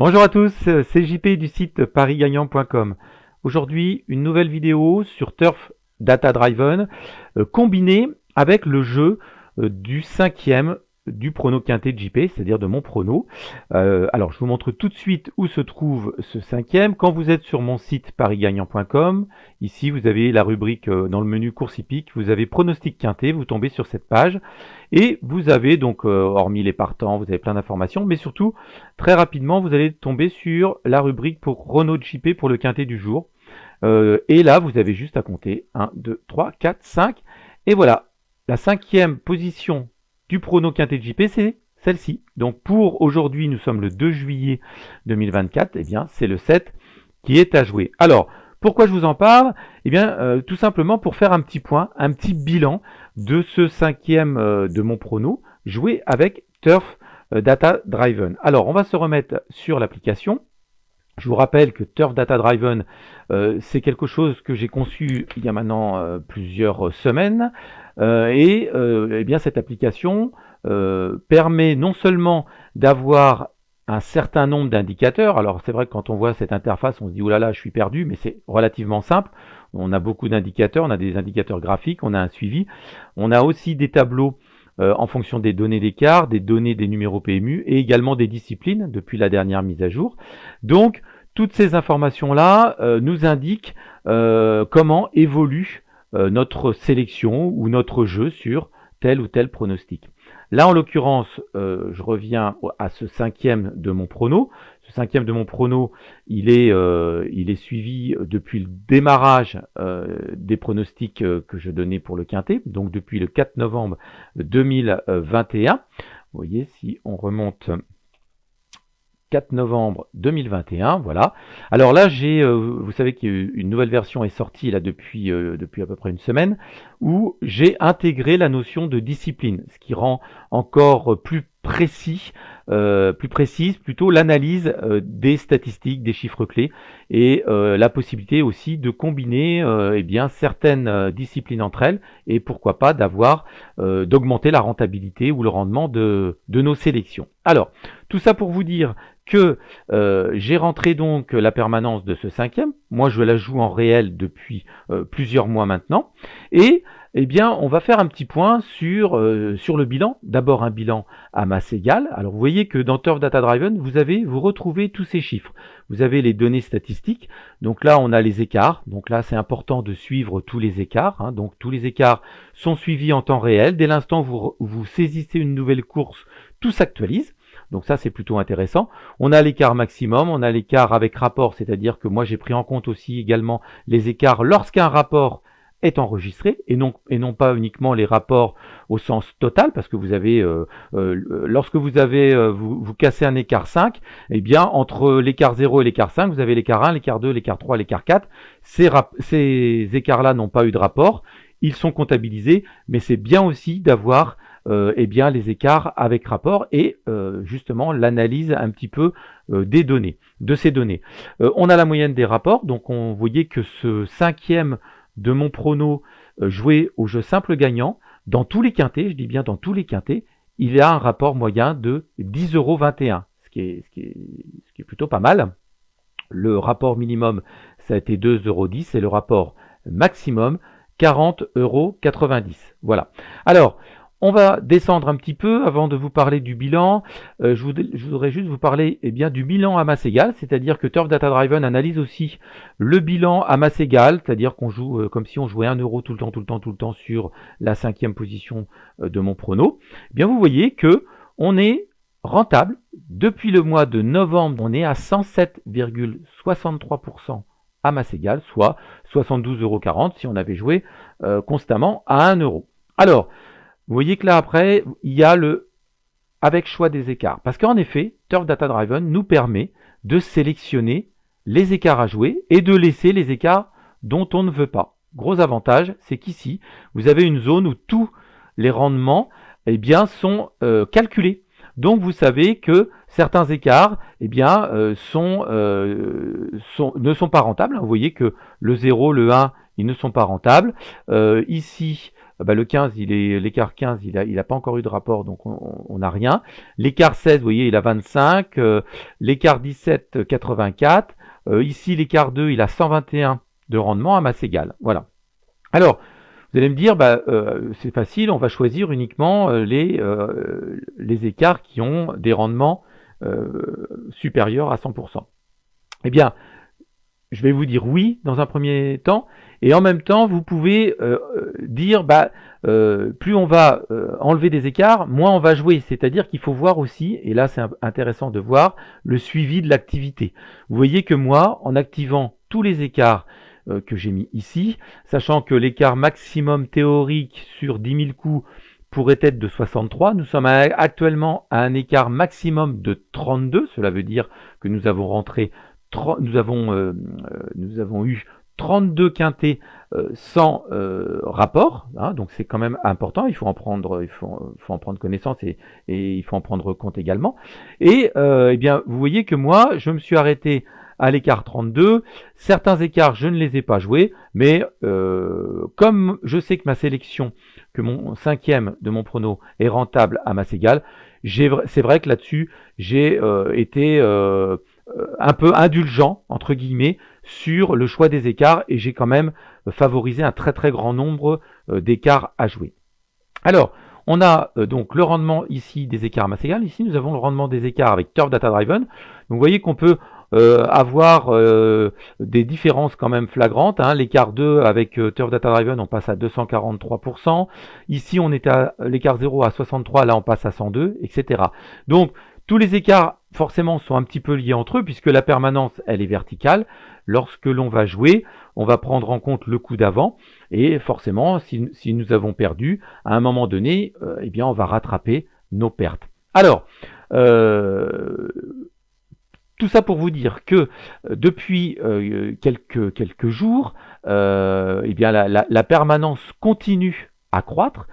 Bonjour à tous, c'est JP du site parisgagnant.com. Aujourd'hui, une nouvelle vidéo sur Turf Data Driven combinée avec le jeu du cinquième du prono quintet de JP, c'est-à-dire de mon prono. Alors, je vous montre tout de suite où se trouve ce cinquième. Quand vous êtes sur mon site parisgagnant.com, ici vous avez la rubrique dans le menu course hippique, vous avez pronostic quintet, vous tombez sur cette page et vous avez donc, hormis les partants, vous avez plein d'informations, mais surtout, très rapidement, vous allez tomber sur la rubrique pour Renault de JP pour le quintet du jour. Et là, vous avez juste à compter 1, 2, 3, 4, 5. Et voilà, la cinquième position du prono quintet de JP, c'est celle-ci. Donc pour aujourd'hui, nous sommes le 2 juillet 2024, et bien c'est le 7 qui est à jouer. Alors, pourquoi je vous en parle? Eh bien, tout simplement pour faire un petit point, un petit bilan de ce cinquième de mon prono, joué avec Turf Data Driven. Alors, on va se remettre sur l'application. Je vous rappelle que Turf Data Driven, c'est quelque chose que j'ai conçu il y a maintenant plusieurs semaines. Eh bien, cette application permet non seulement d'avoir un certain nombre d'indicateurs. Alors c'est vrai que quand on voit cette interface, on se dit oh là là, je suis perdu, mais c'est relativement simple. On a beaucoup d'indicateurs, on a des indicateurs graphiques, on a un suivi. On a aussi des tableaux en fonction des données d'écart, des données des numéros PMU et également des disciplines depuis la dernière mise à jour. Donc, toutes ces informations-là nous indiquent comment évolue notre sélection ou notre jeu sur tel ou tel pronostic. Là, en l'occurrence, je reviens à ce cinquième de mon prono. Ce cinquième de mon prono, il est suivi depuis le démarrage des pronostics que je donnais pour le quintet, donc depuis le 4 novembre 2021. Vous voyez, si on remonte 4 novembre 2021, voilà. Alors là, vous savez qu'une nouvelle version est sortie là depuis à peu près une semaine, où j'ai intégré la notion de discipline, ce qui rend encore plus précise plutôt l'analyse des statistiques, des chiffres clés, et la possibilité aussi de combiner eh bien certaines disciplines entre elles, et pourquoi pas d'augmenter la rentabilité ou le rendement de nos sélections. Alors, tout ça pour vous dire que j'ai rentré donc la permanence de ce cinquième. Moi, je la joue en réel depuis plusieurs mois maintenant. Et eh bien, on va faire un petit point sur le bilan. D'abord, un bilan à masse égale. Alors, vous voyez que dans Turf Data Driven, vous retrouvez tous ces chiffres. Vous avez les données statistiques. Donc là, on a les écarts. Donc là, c'est important de suivre tous les écarts. Hein. Donc, tous les écarts sont suivis en temps réel. Dès l'instant où vous saisissez une nouvelle course, tout s'actualise. Donc ça, c'est plutôt intéressant. On a l'écart maximum, on a l'écart avec rapport, c'est-à-dire que moi, j'ai pris en compte aussi également les écarts lorsqu'un rapport est enregistré et non pas uniquement les rapports au sens total, parce que vous avez, lorsque vous cassez un écart 5, eh bien, entre l'écart 0 et l'écart 5, vous avez l'écart 1, l'écart 2, l'écart 3, l'écart 4. Ces écarts-là n'ont pas eu de rapport, ils sont comptabilisés, mais c'est bien aussi d'avoir eh bien, les écarts avec rapport et justement l'analyse un petit peu de ces données. On a la moyenne des rapports, donc on voyait que ce cinquième de mon prono joué au jeu simple gagnant, dans tous les quintets, je dis bien dans tous les quintets, il a un rapport moyen de 10,21 €, ce qui est plutôt pas mal. Le rapport minimum, ça a été 2,10 € et le rapport maximum, 40,90 €. Voilà. Alors, on va descendre un petit peu avant de vous parler du bilan. Je voudrais juste vous parler eh bien, du bilan à masse égale, c'est-à-dire que Turf Data Driven analyse aussi le bilan à masse égale, c'est-à-dire qu'on joue comme si on jouait 1 € tout le temps sur la cinquième position de mon prono. Eh bien, vous voyez que on est rentable. Depuis le mois de novembre, on est à 107,63% à masse égale, soit 72,40 € si on avait joué constamment à 1 €. Alors, vous voyez que là, après, il y a le avec choix des écarts. Parce qu'en effet, Turf Data Driven nous permet de sélectionner les écarts à jouer et de laisser les écarts dont on ne veut pas. Gros avantage, c'est qu'ici, vous avez une zone où tous les rendements eh bien, sont calculés. Donc, vous savez que certains écarts eh bien, ne sont pas rentables. Vous voyez que le 0, le 1, ils ne sont pas rentables. Ici, le 15, l'écart 15, il a pas encore eu de rapport, donc on n'a rien. L'écart 16, vous voyez, il a 25. L'écart 17, 84. Ici, l'écart 2, il a 121 de rendement à masse égale. Voilà. Alors, vous allez me dire, c'est facile, on va choisir uniquement les écarts qui ont des rendements supérieurs à 100%. Eh bien, je vais vous dire oui dans un premier temps, et en même temps, vous pouvez dire, plus on va enlever des écarts, moins on va jouer. C'est-à-dire qu'il faut voir aussi, et là c'est intéressant de voir, le suivi de l'activité. Vous voyez que moi, en activant tous les écarts que j'ai mis ici, sachant que l'écart maximum théorique sur 10 000 coups pourrait être de 63, nous sommes actuellement à un écart maximum de 32, cela veut dire que nous avons eu 32 quintés sans rapport, hein, donc c'est quand même important, il faut en prendre connaissance et il faut en prendre compte également. Et eh bien, vous voyez que moi, je me suis arrêté à l'écart 32. Certains écarts, je ne les ai pas joués, mais comme je sais que ma sélection, que mon cinquième de mon prono est rentable à masse égale, c'est vrai que là-dessus, j'ai été un peu indulgent, entre guillemets, sur le choix des écarts, et j'ai quand même favorisé un très très grand nombre d'écarts à jouer. Alors, on a donc le rendement ici des écarts à masse égale. Ici, nous avons le rendement des écarts avec Turf Data Driven. Donc, vous voyez qu'on peut avoir des différences quand même flagrantes, hein. L'écart 2 avec Turf Data Driven, on passe à 243%. Ici, on est à l'écart 0 à 63, là on passe à 102, etc. Donc, tous les écarts, forcément, sont un petit peu liés entre eux, puisque la permanence, elle est verticale. Lorsque l'on va jouer, on va prendre en compte le coup d'avant, et forcément, si nous avons perdu, à un moment donné, eh bien, on va rattraper nos pertes. Alors, tout ça pour vous dire que depuis quelques jours, eh bien, la permanence continue à croître.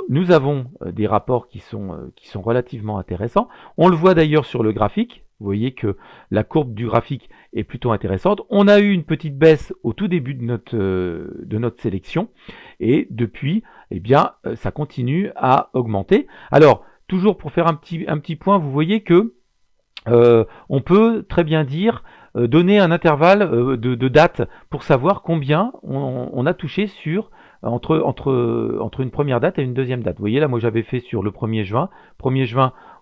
Nous avons des rapports qui sont relativement intéressants. On le voit d'ailleurs sur le graphique. Vous voyez que la courbe du graphique est plutôt intéressante. On a eu une petite baisse au tout début de notre sélection, et depuis, eh bien, ça continue à augmenter. Alors, toujours pour faire un petit point, vous voyez que on peut très bien dire, donner un intervalle de date pour savoir combien on a touché entre une première date et une deuxième date. Vous voyez là, moi j'avais fait sur le 1er juin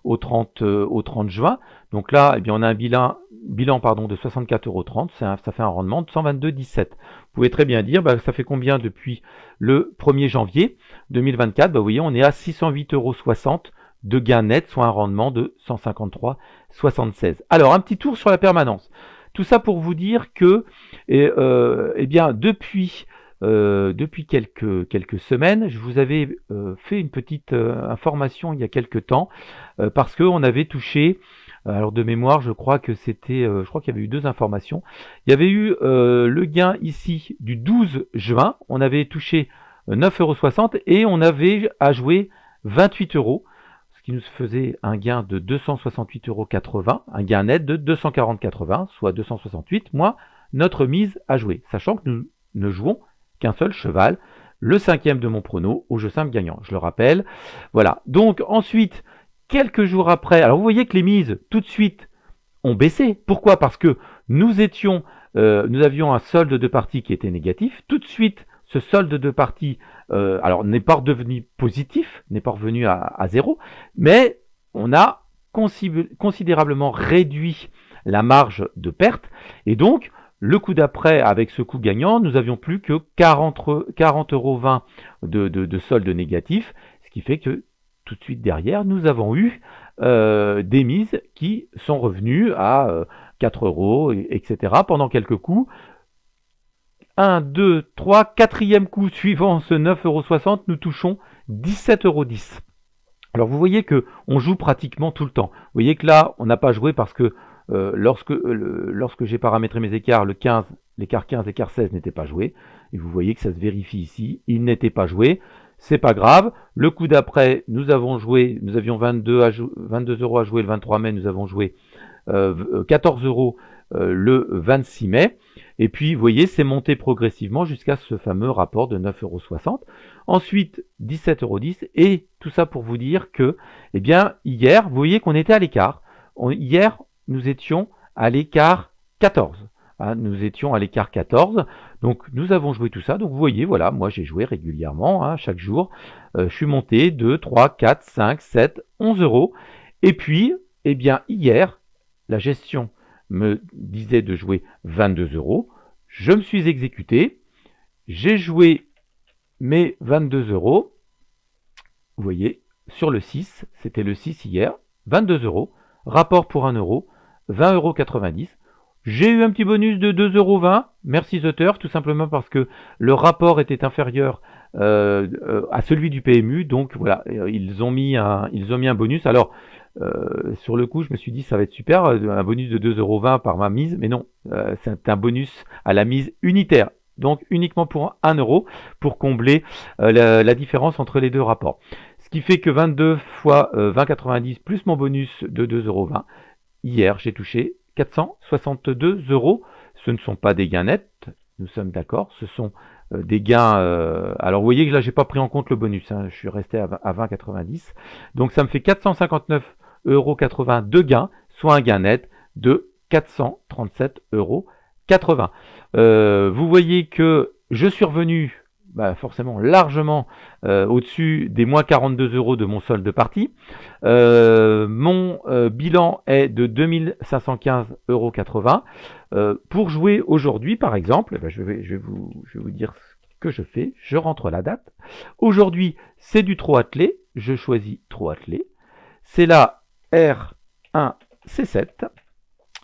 au 30 juin. Donc là, eh bien, on a un bilan de 64,30 €. Ça fait un rendement de 122,17 €. Vous pouvez très bien dire, ça fait combien depuis le 1er janvier 2024 ? Vous voyez, on est à 608,60 € de gain net, soit un rendement de 153,76 €. Alors, un petit tour sur la permanence. Tout ça pour vous dire que, eh bien, depuis quelques semaines, je vous avais fait une petite information il y a quelques temps, parce qu'on avait touché, alors de mémoire, je crois qu'il y avait eu deux informations. Il y avait eu le gain ici du 12 juin, on avait touché 9,60 € et on avait à jouer 28 €. Qui nous faisait un gain de 268,80 €, un gain net de 240,80 €, soit 268, moins notre mise à jouer, sachant que nous ne jouons qu'un seul cheval, le cinquième de mon prono, au jeu simple gagnant, je le rappelle. Voilà, donc ensuite, quelques jours après, alors vous voyez que les mises, tout de suite, ont baissé. Pourquoi ? Parce que nous avions un solde de partie qui était négatif, tout de suite, ce solde de partie alors n'est pas redevenu positif, n'est pas revenu à zéro, mais on a considérablement réduit la marge de perte, et donc le coup d'après, avec ce coup gagnant, nous avions plus que 40,20 € de solde négatif, ce qui fait que tout de suite derrière, nous avons eu des mises qui sont revenues à 4 €, etc. pendant quelques coups. 1, 2, 3, quatrième coup suivant ce 9,60 €, nous touchons 17,10 €. Alors vous voyez que on joue pratiquement tout le temps. Vous voyez que là, on n'a pas joué parce que lorsque j'ai paramétré mes écarts, l'écart 15, l'écart 16 n'était pas joué. Et vous voyez que ça se vérifie ici, il n'était pas joué. C'est pas grave. Le coup d'après, nous avions 22 € à jouer le 23 mai, nous avons joué 14 € le 26 mai. Et puis, vous voyez, c'est monté progressivement jusqu'à ce fameux rapport de 9,60 €. Ensuite, 17,10 €. Et tout ça pour vous dire que, eh bien, hier, vous voyez qu'on était à l'écart. Hier, nous étions à l'écart 14. Hein, nous étions à l'écart 14. Donc, nous avons joué tout ça. Donc, vous voyez, voilà, moi, j'ai joué régulièrement, hein, chaque jour. Je suis monté 2, 3, 4, 5, 7, 11 €. Et puis, eh bien, hier, la gestion me disait de jouer 22 €. Je me suis exécuté. J'ai joué mes 22 €. Vous voyez, sur le 6, c'était le 6 hier, 22 €. Rapport pour 1 €, 20,90 €. J'ai eu un petit bonus de 2,20 €. Merci The Turf, tout simplement parce que le rapport était inférieur à celui du PMU. Donc voilà, ils ont mis un bonus. Alors, sur le coup, je me suis dit ça va être super, un bonus de 2,20 € par ma mise, mais non, c'est un bonus à la mise unitaire, donc uniquement pour 1 € pour combler la différence entre les deux rapports. Ce qui fait que 22 fois 20,90 plus mon bonus de 2,20 €, hier j'ai touché 462 €. Ce ne sont pas des gains nets, nous sommes d'accord, ce sont des gains. Alors vous voyez que là j'ai pas pris en compte le bonus, hein, je suis resté à 20,90. Donc ça me fait 459,80 € de gains, soit un gain net de 437,80 €. Vous voyez que je suis revenu forcément largement au-dessus des moins 42 € de mon solde parti. Mon bilan est de 2515,80 €. Pour jouer aujourd'hui, par exemple, je vais vous dire ce que je fais. Je rentre la date. Aujourd'hui, c'est du trot attelé. Je choisis trot attelé. C'est la R1C7.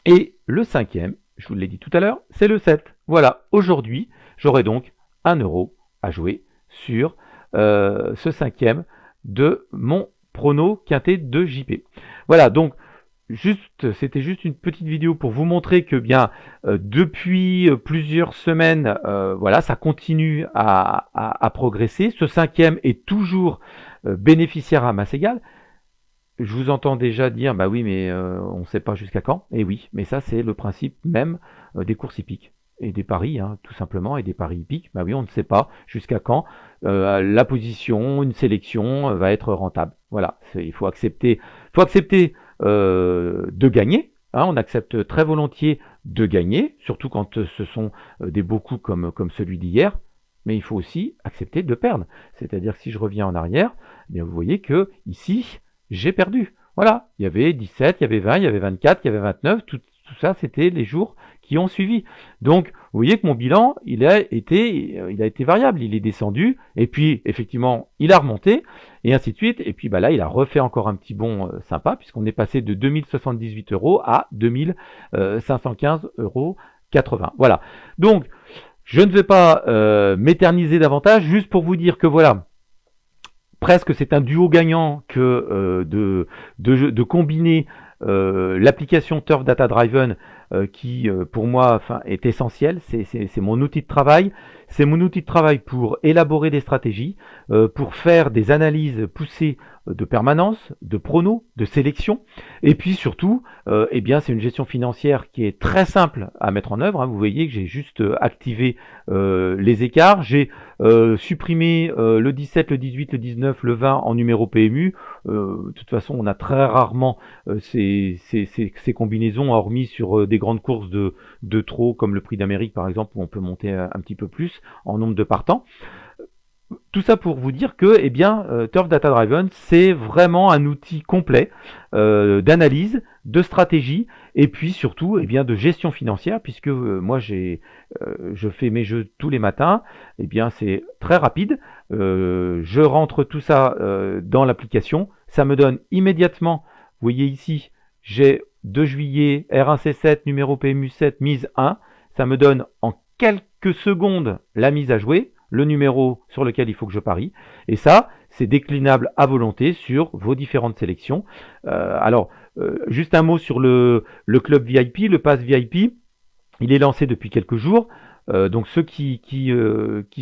Et le cinquième, je vous l'ai dit tout à l'heure, c'est le 7. Voilà, aujourd'hui, j'aurai donc 1 € à jouer sur ce cinquième de mon prono quintet de JP. Voilà, donc c'était juste une petite vidéo pour vous montrer que bien depuis plusieurs semaines, voilà, ça continue à progresser. Ce cinquième est toujours bénéficiaire à masse égale. Je vous entends déjà dire, bah oui, mais on ne sait pas jusqu'à quand. Et oui, mais ça, c'est le principe même des courses hippiques et des paris, hein, tout simplement, et des paris hippiques. Bah oui, on ne sait pas jusqu'à quand la position, une sélection va être rentable. Voilà, il faut accepter de gagner. Hein, on accepte très volontiers de gagner, surtout quand ce sont des beaux coups comme celui d'hier. Mais il faut aussi accepter de perdre. C'est-à-dire que si je reviens en arrière, eh bien vous voyez que ici, j'ai perdu. Voilà, il y avait 17, il y avait 20, il y avait 24, il y avait 29, tout ça, c'était les jours qui ont suivi. Donc, vous voyez que mon bilan, il a été variable, il est descendu, et puis, effectivement, il a remonté, et ainsi de suite, et puis là, il a refait encore un petit bond sympa, puisqu'on est passé de 2078 € à 2515,80 €. Voilà, donc, je ne vais pas m'éterniser davantage, juste pour vous dire que voilà, presque c'est un duo gagnant que de combiner l'application Turf Data Driven qui pour moi est essentielle, c'est mon outil de travail. C'est mon outil de travail pour élaborer des stratégies, pour faire des analyses poussées de permanence, de pronos, de sélection. Et puis surtout, eh bien, c'est une gestion financière qui est très simple à mettre en œuvre. Hein. Vous voyez que j'ai juste activé les écarts. J'ai supprimé le 17, le 18, le 19, le 20 en numéro PMU. De toute façon, on a très rarement ces combinaisons, hormis sur des grandes courses de trot, comme le Prix d'Amérique par exemple, où on peut monter un petit peu plus en nombre de partants. Tout ça pour vous dire que Turf Data Driven, c'est vraiment un outil complet d'analyse, de stratégie et puis surtout de gestion financière, puisque moi je fais mes jeux tous les matins. C'est très rapide. Je rentre tout ça dans l'application. Ça me donne immédiatement, vous voyez ici, j'ai 2 juillet, R1C7, numéro PMU 7, mise 1. Ça me donne en quelques secondes la mise à jouer, le numéro sur lequel il faut que je parie. Et ça, c'est déclinable à volonté sur vos différentes sélections. Juste un mot sur le club VIP, le pass VIP. Il est lancé depuis quelques jours. Donc ceux qui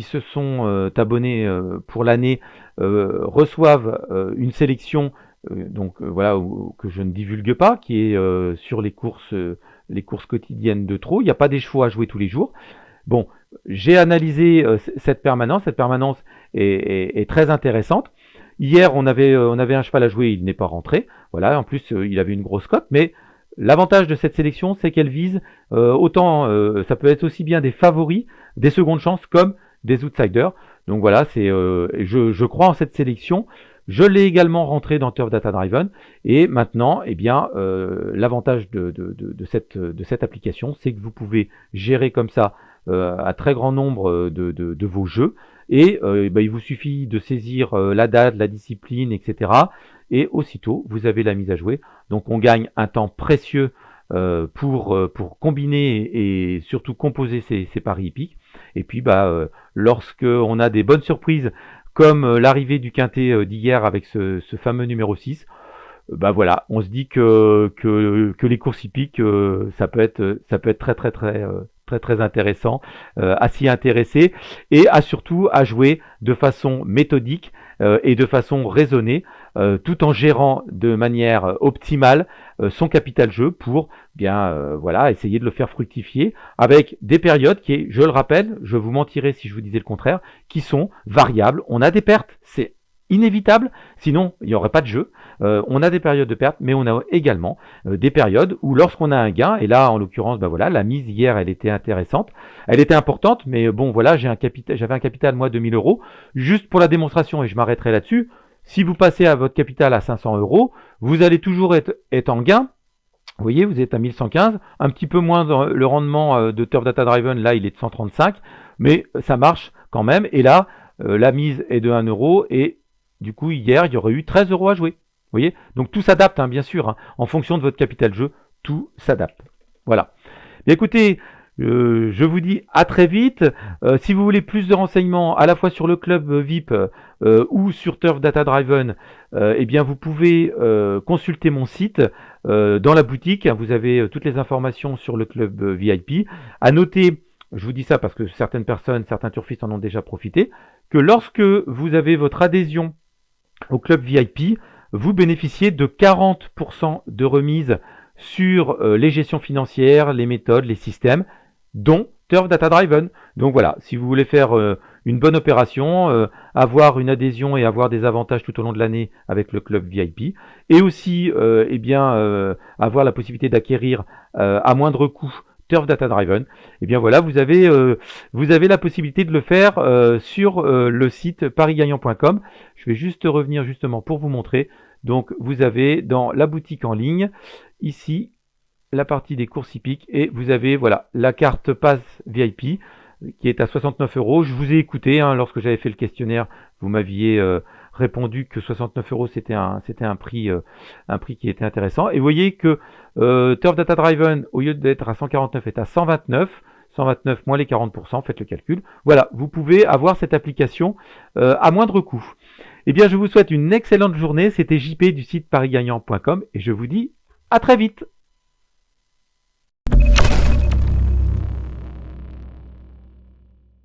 se sont abonnés pour l'année reçoivent une sélection que je ne divulgue pas, qui est sur les courses les courses quotidiennes de trot. Il n'y a pas des chevaux à jouer tous les jours. Bon, j'ai analysé cette permanence. Cette permanence est très intéressante. Hier, on avait un cheval à jouer, il n'est pas rentré. Voilà, en plus, il avait une grosse cote. Mais l'avantage de cette sélection, c'est qu'elle vise autant, ça peut être aussi bien des favoris, des secondes chances, comme des outsiders. Donc voilà, je crois en cette sélection. Je l'ai également rentré dans Turf Data Driven. Et maintenant, eh bien, l'avantage de cette application, c'est que vous pouvez gérer comme ça un très grand nombre de vos jeux. Et il vous suffit de saisir la date, la discipline, etc. Et aussitôt, vous avez la mise à jouer. Donc on gagne un temps précieux pour combiner et surtout composer ces paris hippiques. Et puis lorsque on a des bonnes surprises, comme l'arrivée du quintet d'hier avec ce fameux numéro 6, voilà, on se dit que les courses hippiques, ça peut être très intéressant, à s'y intéresser et surtout à jouer de façon méthodique et de façon raisonnée, tout en gérant de manière optimale son capital jeu pour essayer de le faire fructifier avec des périodes qui, je le rappelle, je vous mentirais si je vous disais le contraire, qui sont variables. On a des pertes, c'est inévitable, sinon il n'y aurait pas de jeu. On a des périodes de perte, mais on a également des périodes où lorsqu'on a un gain, et là en l'occurrence, la mise hier, elle était intéressante, elle était importante, mais bon voilà, j'avais un capital moi de 1000 euros, juste pour la démonstration, et je m'arrêterai là-dessus. Si vous passez à votre capital à 500 euros, vous allez toujours être en gain. Vous voyez, vous êtes à 1115, un petit peu moins dans le rendement de Turf Data Driven, là il est de 135, mais ça marche quand même, et là, la mise est de 1 euro, et du coup, hier, il y aurait eu 13 euros à jouer. Vous voyez, donc tout s'adapte, bien sûr, en fonction de votre capital jeu, tout s'adapte. Voilà. Bien, écoutez, je vous dis à très vite. Si vous voulez plus de renseignements à la fois sur le club VIP ou sur Turf Data Driven, vous pouvez consulter mon site dans la boutique. Vous avez toutes les informations sur le club VIP. À noter, je vous dis ça parce que certaines personnes, certains turfistes en ont déjà profité, que lorsque vous avez votre adhésion au club VIP, vous bénéficiez de 40% de remise sur les gestions financières, les méthodes, les systèmes, dont Turf Data Driven. Donc voilà, si vous voulez faire une bonne opération, avoir une adhésion et avoir des avantages tout au long de l'année avec le club VIP, et aussi avoir la possibilité d'acquérir à moindre coût Turf Data Driven, voilà, vous avez la possibilité de le faire sur le site parisgagnant.com. Je vais juste revenir justement pour vous montrer. Donc vous avez dans la boutique en ligne, ici, la partie des courses hippiques, et vous avez la carte Pass VIP qui est à 69 euros. Je vous ai écouté lorsque j'avais fait le questionnaire, vous m'aviez répondu que 69 euros c'était un prix qui était intéressant. Et vous voyez que Turf Data Driven, au lieu d'être à 149, est à 129 moins les 40%, faites le calcul. Voilà, vous pouvez avoir cette application à moindre coût. Je vous souhaite une excellente journée. C'était JP du site parisgagnant.com et je vous dis à très vite.